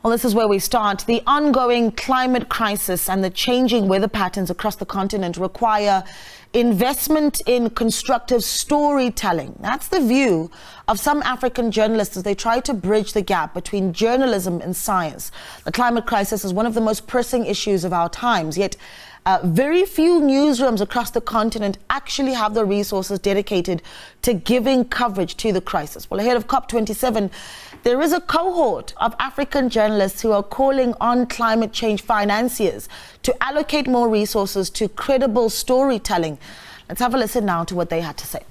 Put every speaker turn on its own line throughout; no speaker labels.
Well, this is where we start. The ongoing climate crisis and the changing weather patterns across the continent require investment in constructive storytelling. That's the view of some African journalists as they try to bridge the gap between journalism and science. The climate crisis is one of the most pressing issues of our times, yet very few newsrooms across the continent actually have the resources dedicated to giving coverage to the crisis. Well, ahead of COP27, there is a cohort of African journalists who are calling on climate change financiers to allocate more resources to credible storytelling. Let's have a listen now to what they had to say.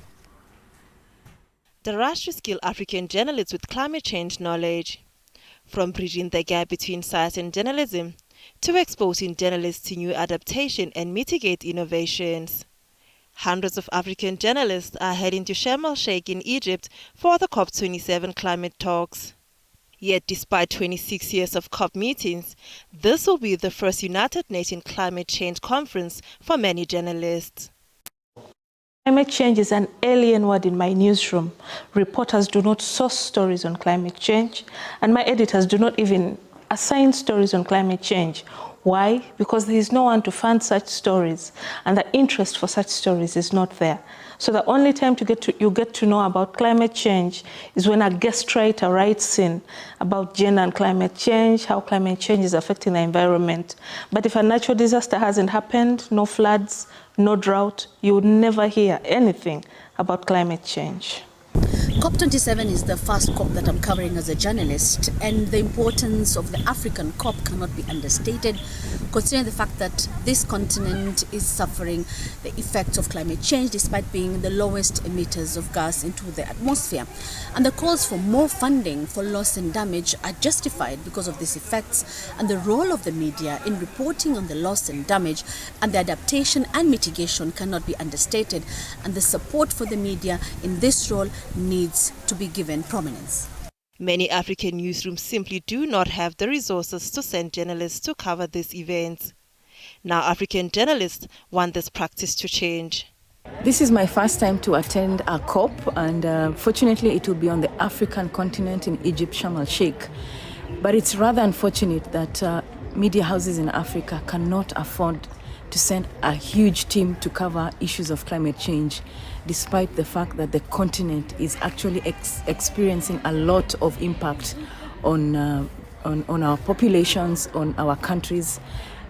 The rush to skill African journalists with climate change knowledge. From bridging the gap between science and journalism, to exposing journalists to new adaptation and mitigate innovations. Hundreds of African journalists are heading to Sharm Sheikh in Egypt for the COP27 climate talks. Yet despite 26 years of COP meetings, this will be the first United Nations climate change conference for many journalists.
Climate change is an alien word in my newsroom. Reporters do not source stories on climate change, and my editors do not even assign stories on climate change. Why? Because there is no one to fund such stories, and the interest for such stories is not there. So the only time you get to know about climate change is when a guest writer writes in about gender and climate change, how climate change is affecting the environment. But if a natural disaster hasn't happened, no floods, no drought, you would never hear anything about climate change.
COP27 is the first COP that I'm covering as a journalist, and the importance of the African COP cannot be understated, considering the fact that this continent is suffering the effects of climate change despite being the lowest emitters of gas into the atmosphere. And the calls for more funding for loss and damage are justified because of these effects, and the role of the media in reporting on the loss and damage and the adaptation and mitigation cannot be understated, and the support for the media in this role needs to be given prominence.
Many African newsrooms simply do not have the resources to send journalists to cover these events. Now African journalists want this practice to change.
This is my first time to attend a COP, and fortunately it will be on the African continent in Egypt, Sharm Sheikh. But it's rather unfortunate that media houses in Africa cannot afford to send a huge team to cover issues of climate change, despite the fact that the continent is actually experiencing a lot of impact on our populations, on our countries.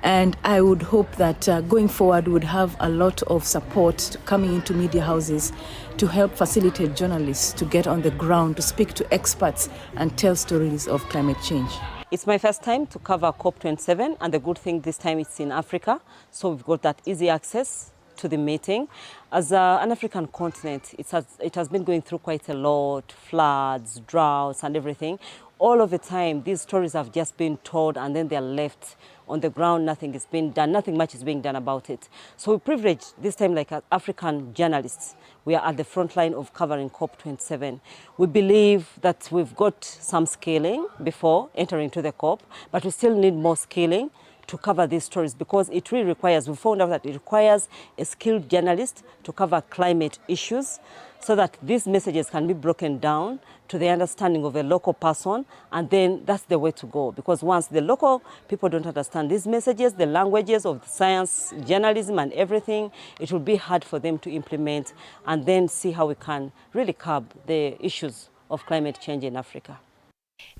And I would hope that going forward we would have a lot of support coming into media houses to help facilitate journalists to get on the ground, to speak to experts and tell stories of climate change.
It's my first time to cover COP27, and the good thing this time it's in Africa, so we've got that easy access to the meeting. As an African continent, it has been going through quite a lot, floods, droughts and everything. All of the time, these stories have just been told and then they're left on the ground. Nothing is being done, nothing much is being done about it. So we're privileged this time, like African journalists, we are at the front line of covering COP27. We believe that we've got some scaling before entering to the COP, but we still need more scaling to cover these stories, because it really requires, we found out that it requires a skilled journalist to cover climate issues so that these messages can be broken down to the understanding of a local person, and then that's the way to go. Because once the local people don't understand these messages, the languages of the science, journalism and everything, it will be hard for them to implement and then see how we can really curb the issues of climate change in Africa.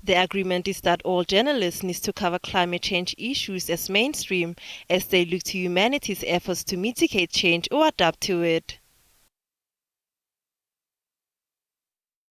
The agreement is that all journalists need to cover climate change issues as mainstream as they look to humanity's efforts to mitigate change or adapt to it.